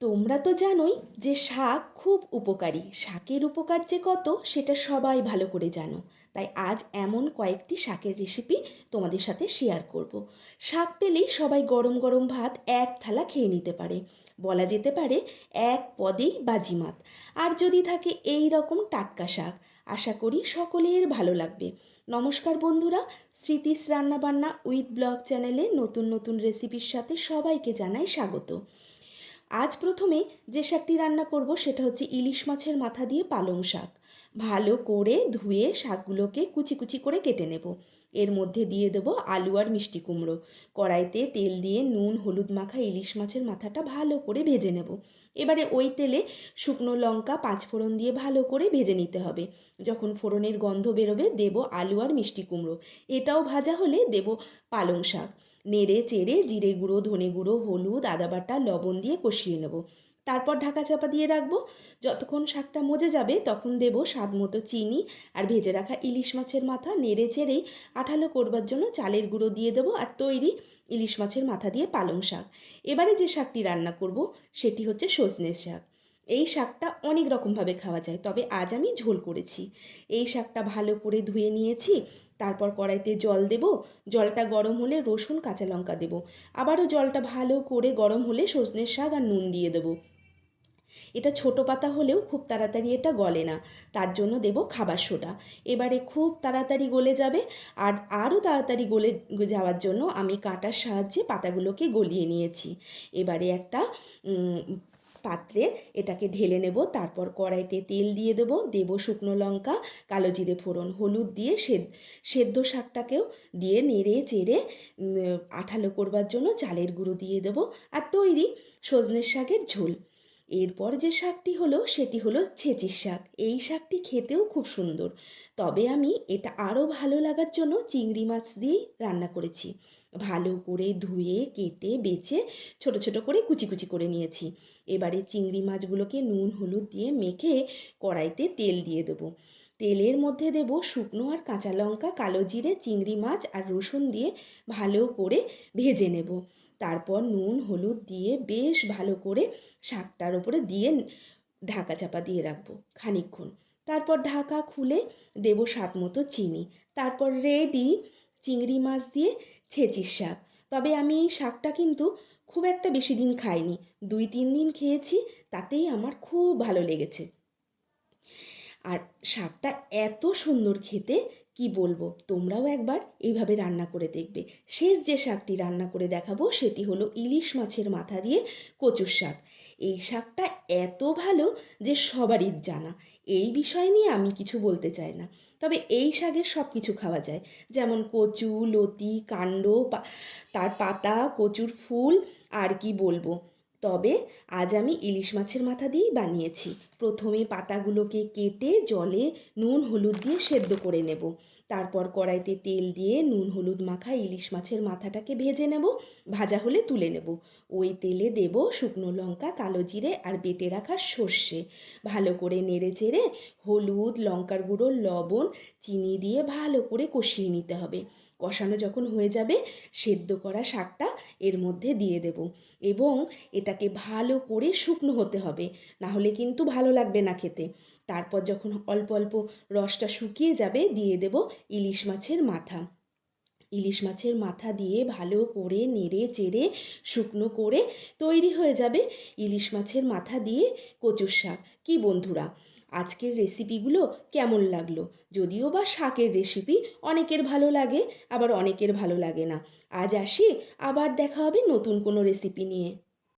তোমরা তো জানোই যে শাক খুব উপকারী। শাকের উপকার যে কত সেটা সবাই ভালো করে জানো। তাই আজ এমন কয়েকটি শাকের রেসিপি তোমাদের সাথে শেয়ার করব। শাক পেলেই সবাই গরম গরম ভাত এক থালা খেয়ে নিতে পারে। বলা যেতে পারে এক পদেই বাজিমাত। আর যদি থাকে এই রকম টাটকা শাক, আশা করি সকলের ভালো লাগবে। নমস্কার বন্ধুরা, স্মৃতিস রান্নাবান্না উইথ ব্লগ চ্যানেলে নতুন নতুন রেসিপির সাথে সবাইকে জানাই স্বাগত। আজ প্রথমে যে শাকটি রান্না করব সেটা হচ্ছে ইলিশ মাছের মাথা দিয়ে পালং শাক। ভালো করে ধুয়ে শাকগুলোকে কুচি কুচি করে কেটে নেব। এর মধ্যে দিয়ে দেব আলু আর মিষ্টি কুমড়ো। কড়াইতে তেল দিয়ে নুন হলুদ মাখা ইলিশ মাছের মাথাটা ভালো করে ভেজে নেব। এবারে ওই তেলে শুকনো লঙ্কা পাঁচফোড়ন দিয়ে ভালো করে ভেজে নিতে হবে। যখন ফোড়নের গন্ধ বেরোবে দেব আলু আর মিষ্টি কুমড়ো। এটাও ভাজা হলে দেব পালং শাক। নেড়ে চেড়ে জিরে গুঁড়ো ধনে গুঁড়ো হলুদ আদা বাটা লবণ দিয়ে কষিয়ে নেব। তারপর ঢাকা চাপা দিয়ে রাখবো। যতক্ষণ শাকটা মজে যাবে তখন দেব স্বাদ মতো চিনি আর ভেজে রাখা ইলিশ মাছের মাথা। নেড়ে চেড়েই আঠালো করবার জন্য চালের গুঁড়ো দিয়ে দেবো। আর তৈরি ইলিশ মাছের মাথা দিয়ে পালং শাক। এবারে যে শাকটি রান্না করব সেটি হচ্ছে সজনে শাক। এই শাকটা অনেক রকমভাবে খাওয়া যায়, তবে আজ আমি ঝোল করেছি। এই শাকটা ভালো করে ধুয়ে নিয়েছি। তারপর কড়াইতে জল দেব। জলটা গরম হলে রসুন কাঁচা লঙ্কা দেব। আবারও জলটা ভালো করে গরম হলে সজনের শাক আর নুন দিয়ে দেব। এটা ছোট পাতা হলেও খুব তাড়াতাড়ি এটা গলে না, তার জন্য দেব খাবার সোডা। এবারে খুব তাড়াতাড়ি গলে যাবে। আর আরও তাড়াতাড়ি গলে যাওয়ার জন্য আমি কাঁটার সাহায্যে পাতাগুলোকে গলিয়ে নিয়েছি। এবারে একটা পাত্রে এটাকে ঢেলে নেব। তারপর কড়াইতে তেল দিয়ে দেব শুকনো লঙ্কা কালো জিরে ফোড়ন হলুদ দিয়ে সেদ্ধ শাকটাকেও দিয়ে নেড়ে চেড়ে আঠালো করবার জন্য চালের গুঁড়ো দিয়ে দেব। আর তৈরি সজনের শাকের ঝোল। এরপর যে শাকটি হলো সেটি হলো ছেচির শাক। এই শাকটি খেতেও খুব সুন্দর, তবে আমি এটা আরও ভালো লাগার জন্য চিংড়ি মাছ দিয়েই রান্না করেছি। ভালো করে ধুয়ে কেটে বেছে ছোট ছোট করে কুচি কুচি করে নিয়েছি। এবারে চিংড়ি মাছগুলোকে নুন হলুদ দিয়ে মেখে কড়াইতে তেল দিয়ে দেবো। তেলের মধ্যে দেব শুকনো আর কাঁচা লঙ্কা কালো জিরে চিংড়ি মাছ আর রসুন দিয়ে ভালো করে ভেজে নেব। তারপর নুন হলুদ দিয়ে বেশ ভালো করে শাকটার উপরে দিয়ে ঢাকা চাপা দিয়ে রাখবো খানিকক্ষণ। তারপর ঢাকা খুলে দেব স্বাদ মতো চিনি। তারপর রেডি চিংড়ি মাছ দিয়ে ছেচির শাক। তবে আমি এই শাকটা কিন্তু খুব একটা বেশি দিন খাইনি, 2-3 দিন খেয়েছি, তাতেই আমার খুব ভালো লেগেছে। আর শাকটা এত সুন্দর খেতে কি বলবো, তোমরাও একবার এইভাবে রান্না করে দেখবে। শেষ যে শাকটি রান্না করে দেখাবো সেটি হলো ইলিশ মাছের মাথা দিয়ে কচুর শাক। এই শাকটা এত ভালো যে সবারই জানা। এই বিষয় নিয়ে আমি কিছু বলতে চাই না। তবে এই শাকের সব কিছু খাওয়া যায়, যেমন কচু লতি কাণ্ড তার পাতা কচুর ফুল, আর কি বলবো। তবে আজ আমি ইলিশ মাছের মাথা দিয়েই বানিয়েছি। প্রথমে পাতাগুলোকে কেটে জলে নুন হলুদ দিয়ে সেদ্ধ করে নেব। তারপর কড়াইতে তেল দিয়ে নুন হলুদ মাখা ইলিশ মাছের মাথাটাকে ভেজে নেব। ভাজা হলে তুলে নেব। ওই তেলে দেব শুকনো লঙ্কা কালো জিরে আর বেটে রাখা সর্ষে। ভালো করে নেড়ে চেড়ে হলুদ লঙ্কার গুঁড়ো লবণ চিনি দিয়ে ভালো করে কষিয়ে নিতে হবে। কষানো যখন হয়ে যাবে সেদ্ধ করা শাকটা এর মধ্যে দিয়ে দেব এবং এটাকে ভালো করে শুকনো হতে হবে, না হলে কিন্তু ভালো লাগবে না খেতে। তারপর যখন অল্প অল্প রসটা শুকিয়ে যাবে দিয়ে দেব ইলিশ মাছের মাথা। ইলিশ মাছের মাথা দিয়ে ভালো করে নেড়ে চেড়ে শুকনো করে তৈরি হয়ে যাবে ইলিশ মাছের মাথা দিয়ে কচুর শাক। কি বন্ধুরা, আজকের রেসিপিগুলো কেমন লাগলো? যদিও বা শাকের রেসিপি অনেকের ভালো লাগে, আবার অনেকের ভালো লাগে না। আজ আসি, আবার দেখা হবে নতুন কোনো রেসিপি নিয়ে।